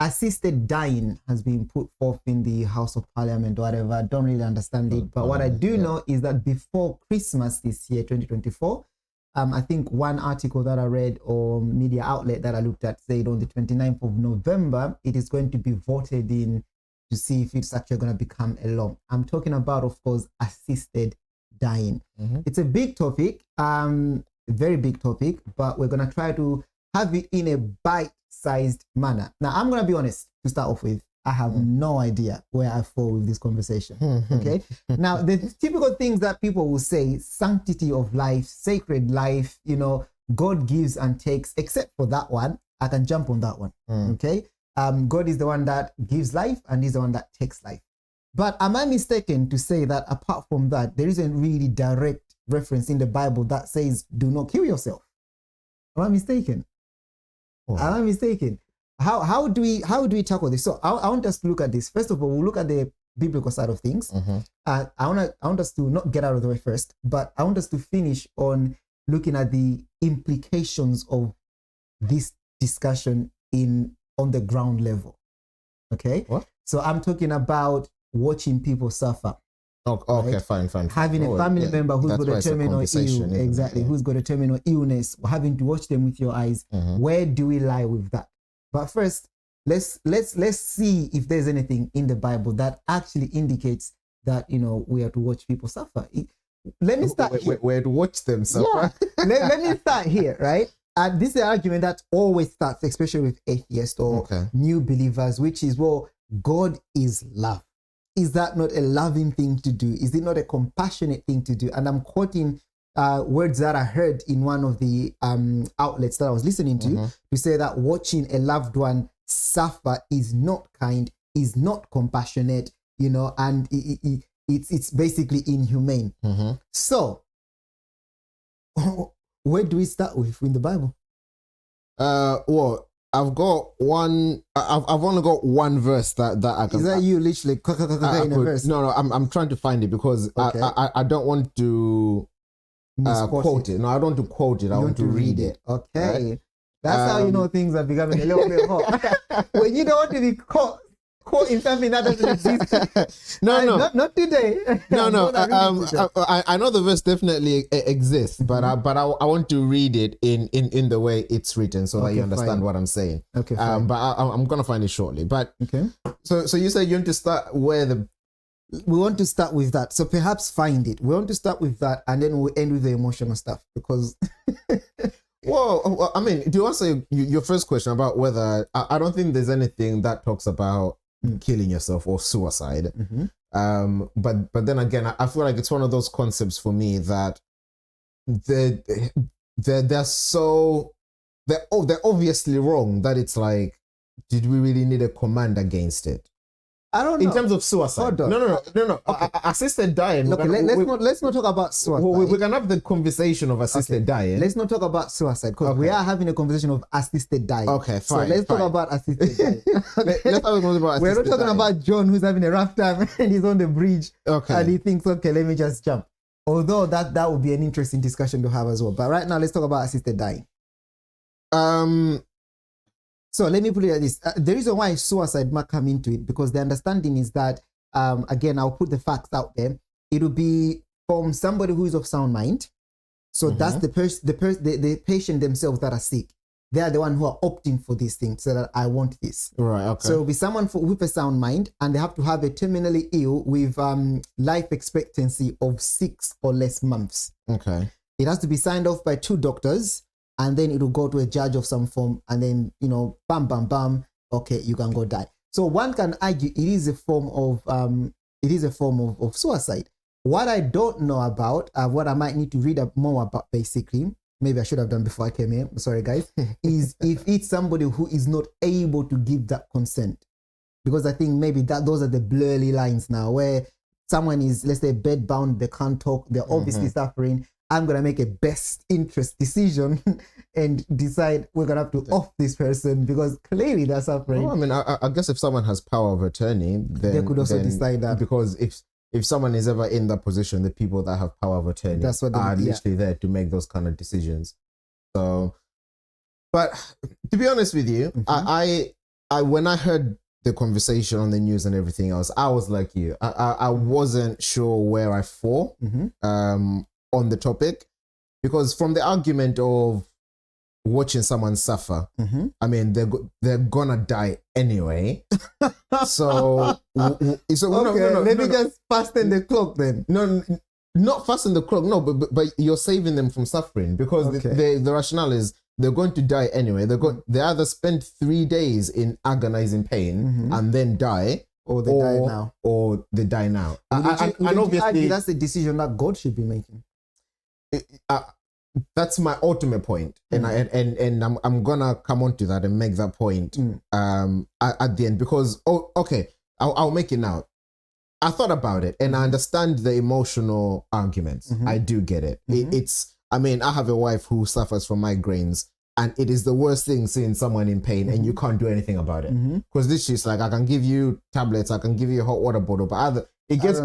assisted dying has been put forth in the House of Parliament or whatever. I don't really understand it. But what I do know is that before Christmas this year, 2024, I think one article that I read or media outlet that I looked at said on the 29th of November, it is going to be voted in to see if it's actually going to become a law. I'm talking about, of course, assisted dying. It's a big topic, very big topic, but we're going to try to have it in a bite-sized manner. Now, I'm going to be honest to start off with. I have no idea where I fall with this conversation. Okay. Now, the typical things that people will say, sanctity of life, sacred life, you know, God gives and takes, except for that one, I can jump on that one. Okay. God is the one that gives life and he's the one that takes life. But am I mistaken to say that apart from that, there isn't really direct reference in the Bible that says, do not kill yourself? Am I mistaken? Am I mistaken? How do we tackle this? So I want us to look at this. First of all, we'll look at the biblical side of things. I want us to not get out of the way first, but I want us to finish on looking at the implications of this discussion on the ground level. Okay. What? So I'm talking about watching people suffer. Okay, right? Fine. Having a family member who's got a terminal ill, exactly, who's got a terminal illness, having to watch them with your eyes. Where do we lie with that? But first, let's see if there's anything in the Bible that actually indicates that, you know, we are to watch people suffer. Let me start here. We're to watch them suffer. Yeah. let me start here, right? And this is an argument that always starts, especially with atheists or new believers, which is, well, God is love. Is that not a loving thing to do? Is it not a compassionate thing to do? And I'm quoting words that I heard in one of the outlets that I was listening to say that watching a loved one suffer is not kind, is not compassionate, you know, and it's basically inhumane. So, where do we start with in the Bible? Well, I've got one. I've only got one verse that I can. Is that you literally in a verse? No. I'm trying to find it because I don't want to quote it. No, I don't want to quote it. I want to read it. Okay. Right? That's how you know things are becoming a little bit hot. When you don't want to be quoting something that doesn't exist. No. Not today. No. I know the verse definitely exists, but I want to read it in the way it's written so that you understand what I'm saying. Okay. But I'm gonna find it shortly. But okay. So you said you want to start where we want to start with that. So perhaps find it. We want to start with that, and then we'll end with the emotional stuff because. Well, I mean, to answer your first question about whether I don't think there's anything that talks about killing yourself or suicide. But then again, I feel like it's one of those concepts for me that they're obviously wrong that it's like, did we really need a command against it? I don't know. In terms of suicide. No. Okay. Assisted dying. Look, let's not talk about suicide. We can have the conversation of assisted dying. Let's not talk about suicide because we are having a conversation of assisted dying. Okay, fine. So let's talk about assisted dying. Let's have a conversation about assisted We're not talking dying. about John who's having a rough time and he's on the bridge. Okay. And he thinks, okay, let me just jump. Although that would be an interesting discussion to have as well. But right now, let's talk about assisted dying. So let me put it like this. The reason why suicide might come into it, because the understanding is that, again, I'll put the facts out there. It will be from somebody who is of sound mind. So that's the patient themselves that are sick. They are the one who are opting for this thing, so that I want this. Right, okay. So it'll be someone with a sound mind, and they have to have a terminally ill with life expectancy of 6 or less months. Okay. It has to be signed off by 2 doctors. And then it will go to a judge of some form, and then, you know, bam, okay, you can go die. So one can argue it is a form of suicide. What I don't know about, what I might need to read up more about, basically, maybe I should have done before I came here. Sorry, guys, is if it's somebody who is not able to give that consent, because I think maybe those are the blurry lines now, where someone is, let's say, bedbound, they can't talk, they're obviously suffering. I'm going to make a best interest decision and decide we're going to have to off this person because clearly they're suffering. Well, I mean, I guess if someone has power of attorney, then they could also decide that. Because if someone is ever in that position, the people that have power of attorney are literally there to make those kind of decisions. So, but to be honest with you, when I heard the conversation on the news and everything else, I was like you. I wasn't sure where I fall on the topic, because from the argument of watching someone suffer, I mean, they're gonna die anyway. So maybe just fasten the clock then. No, not fasten the clock. No, but you're saving them from suffering, because the rationale is they're going to die anyway. They either spend 3 days in agonizing pain and then die, or they die now. Or they die now. And obviously, that's the decision that God should be making. That's my ultimate point, and I'm gonna come on to that and make that point at the end, because I'll make it now. I thought about it and I understand the emotional arguments. I do get it. I mean, I have a wife who suffers from migraines, and it is the worst thing seeing someone in pain and you can't do anything about it, because this is like, I can give you tablets, I can give you a hot water bottle, but it gets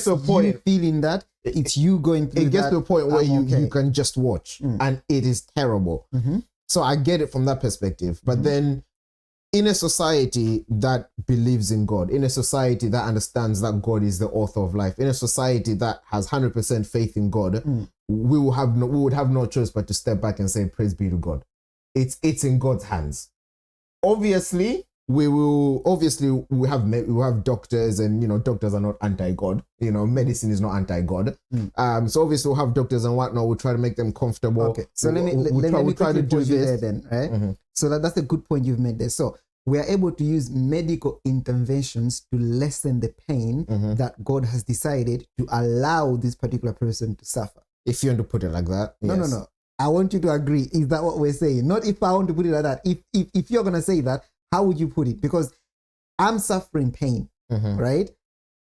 to a point, you feeling that it's you going through. It gets to a point where you can just watch, and it is terrible. So I get it from that perspective. But then, in a society that believes in God, in a society that understands that God is the author of life, in a society that has 100% faith in God, we would have no choice but to step back and say, praise be to God. It's in God's hands. Obviously, we have doctors, and doctors are not anti-God. Medicine is not anti-God. So obviously we'll have doctors and whatnot. We'll try to make them comfortable. Okay, so let me try to do this there then, right? So that's a good point you've made there. So we are able to use medical interventions to lessen the pain that God has decided to allow this particular person to suffer. If you want to put it like that. Yes. No. I want you to agree. Is that what we're saying? Not if I want to put it like that. If you're going to say that, how would you put it? Because I'm suffering pain, right?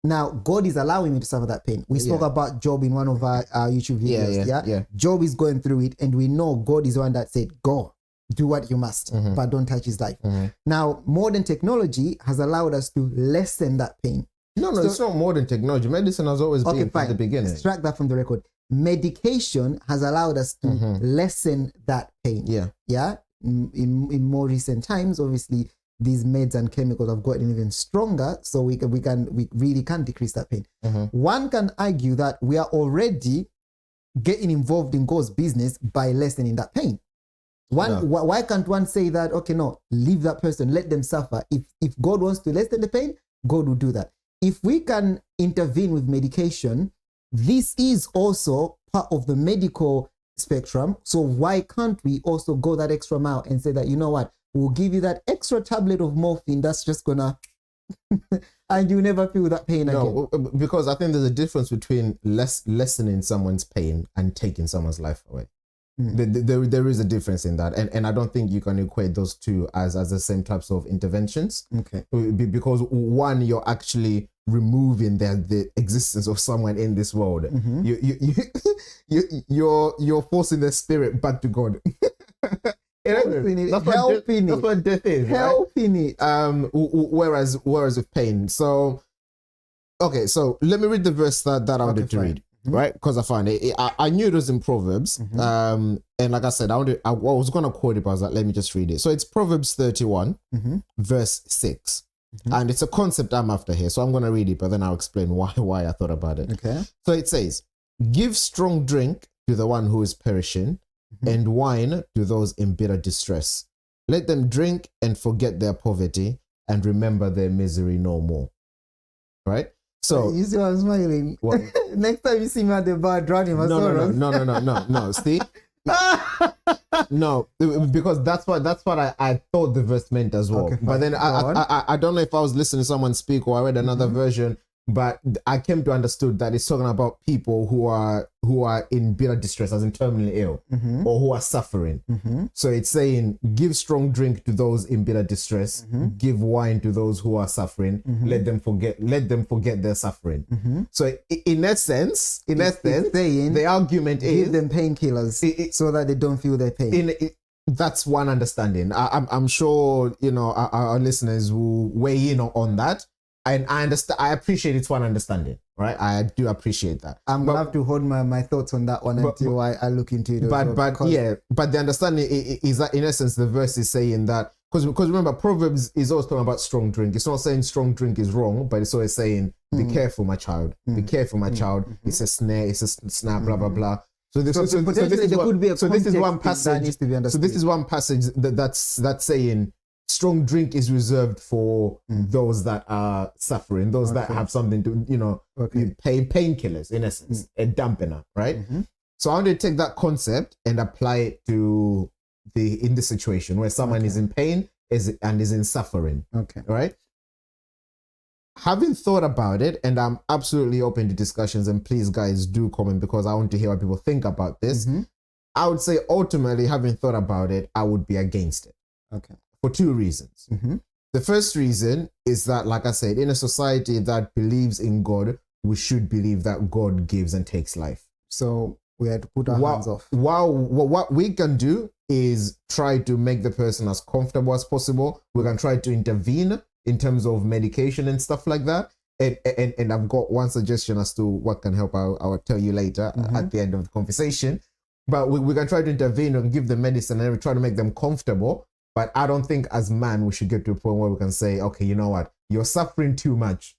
Now, God is allowing me to suffer that pain. We spoke about Job in one of our YouTube videos. Yeah. Job is going through it, and we know God is the one that said, go, do what you must, but don't touch his life. Now, modern technology has allowed us to lessen that pain. No, it's not modern technology. Medicine has always been from the beginning. Extract that from the record. Medication has allowed us to lessen that pain. Yeah. In more recent times, obviously, these meds and chemicals have gotten even stronger, so we really can decrease that pain. One can argue that we are already getting involved in God's business by lessening that pain. Why can't one say that, okay, no, leave that person, let them suffer. If God wants to lessen the pain, God will do that. If we can intervene with medication, this is also part of the medical spectrum. So why can't we also go that extra mile and say that, you know what, we'll give you that extra tablet of morphine that's just gonna and you never feel that pain again. No, because I think there's a difference between lessening someone's pain and taking someone's life away. There is a difference in that, and I don't think you can equate those two as the same types of interventions. Okay. Because one, you're actually removing the existence of someone in this world. You're forcing their spirit back to God. Helping That's what death is. Helping it. Whereas with pain. So okay, so let me read the verse that I wanted to read. Right, because I found it. I knew it was in Proverbs, and like I said, I was gonna quote it, but I was like, let me just read it. So it's Proverbs 31, verse 6, and it's a concept I'm after here. So I'm gonna read it, but then I'll explain why I thought about it. Okay. So it says, "Give strong drink to the one who is perishing, and wine to those in bitter distress. Let them drink and forget their poverty, and remember their misery no more." Right. So you see why I'm smiling. What? Next time you see me at the bar drowning my sorrows. No. See, no, because that's what I thought the verse meant as well. Okay, but then I don't know if I was listening to someone speak or I read another version, but I came to understood that it's talking about people who are in bitter distress, as in terminally ill, or who are suffering. So it's saying, give strong drink to those in bitter distress, give wine to those who are suffering, let them forget their suffering. So in essence, saying, the argument is, give them painkillers so that they don't feel their pain. That's one understanding. I'm sure our listeners will weigh in on that. And I understand. I appreciate it's one understanding, right? I do appreciate that. I'm gonna have to hold my thoughts on that one until I look into it. But the understanding is that in essence the verse is saying that because remember, Proverbs is always talking about strong drink. It's not saying strong drink is wrong, but it's always saying, be careful, my child. Be careful, my child. It's a snare, it's a snare, blah, blah, blah. So this is one passage. So this is one passage that's saying strong drink is reserved for those that are suffering, those that have something to, painkillers, in essence, a dampener, right? So I want to take that concept and apply it to in the situation where someone is in pain and is in suffering. Okay. Right? Having thought about it, and I'm absolutely open to discussions, and please guys do comment because I want to hear what people think about this. I would say ultimately, having thought about it, I would be against it. Okay. For two reasons. The first reason is that, like I said, in a society that believes in God, we should believe that God gives and takes life. So we had to put our hands off. What we can do is try to make the person as comfortable as possible. We can try to intervene in terms of medication and stuff like that. And I've got one suggestion as to what can help. I'll tell you later at the end of the conversation. But we can try to intervene and give them medicine and try to make them comfortable. But I don't think as man we should get to a point where we can say, okay, you know what? You're suffering too much.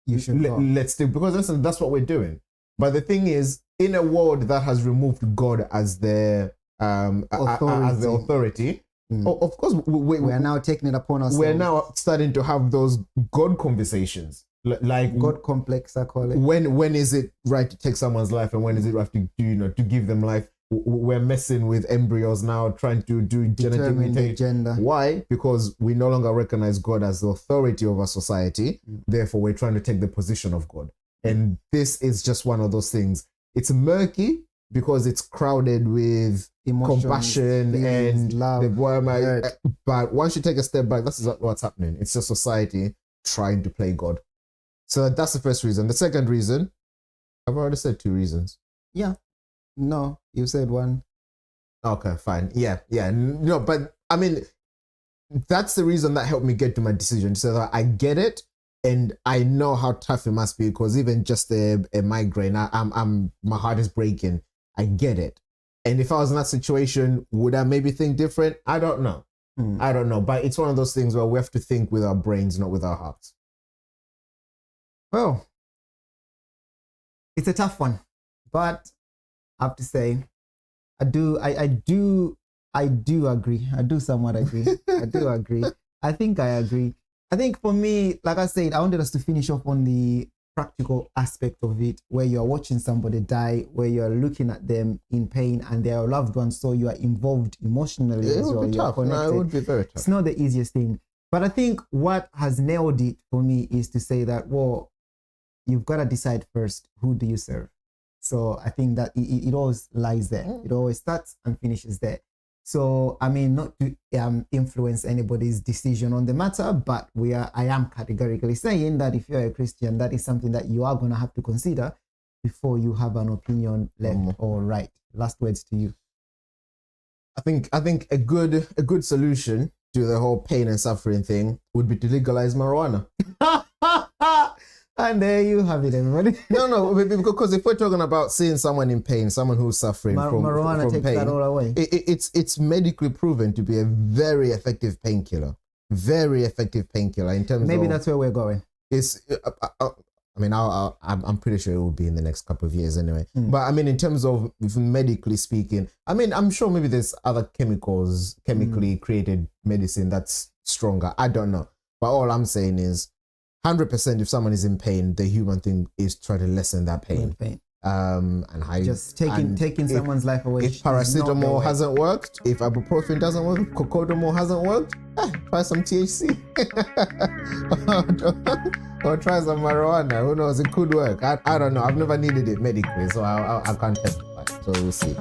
You should let's do, because that's what we're doing. But the thing is, in a world that has removed God as the authority, of course, we are now taking it upon ourselves. We're now starting to have those God conversations, like God complex, I call it. When is it right to take someone's life, and when is it right to to give them life? We're messing with embryos now, trying to do genetic mutation. Why? Because we no longer recognize God as the authority of our society. Therefore, we're trying to take the position of God. And this is just one of those things. It's murky because it's crowded with emotions, compassion, feelings, and love. But once you take a step back, that's what's happening. It's just society trying to play God. So that's the first reason. The second reason, I've already said two reasons. Yeah. No, you said one. Okay, fine. Yeah. No, but I mean, that's the reason that helped me get to my decision. So that I get it, and I know how tough it must be, because even just a migraine, my heart is breaking. I get it. And if I was in that situation, would I maybe think different? I don't know. I don't know. But it's one of those things where we have to think with our brains, not with our hearts. Well, it's a tough one, but I have to say, I do agree. I do somewhat agree. I do agree. I think I agree. I think for me, like I said, I wanted us to finish off on the practical aspect of it, where you're watching somebody die, where you're looking at them in pain and they're loved ones, so you are involved emotionally as well. You're connected. No, it would be very tough. It's not the easiest thing. But I think what has nailed it for me is to say that, well, you've got to decide first, who do you serve? So I think that it always lies there. It always starts and finishes there. So, I mean, not to influence anybody's decision on the matter, but I am categorically saying that if you're a Christian, that is something that you are going to have to consider before you have an opinion, left or right. Last words to you. I think a good solution to the whole pain and suffering thing would be to legalize marijuana. And there you have it, everybody. No, because if we're talking about seeing someone in pain, someone who's suffering from takes pain, that all away. It's medically proven to be a very effective painkiller. Very effective painkiller in terms of... Maybe that's where we're going. It's... I mean, I'm pretty sure it will be in the next couple of years anyway. But I mean, in terms of medically speaking, I mean, I'm sure maybe there's other chemically created medicine that's stronger. I don't know. But all I'm saying is, 100% if someone is in pain, the human thing is try to lessen that pain. And just taking someone's life away. If paracetamol hasn't worked, if ibuprofen doesn't work, cocodamol hasn't worked, try some THC. or try some marijuana. Who knows? It could work. I don't know. I've never needed it medically, so I can't testify. So we'll see.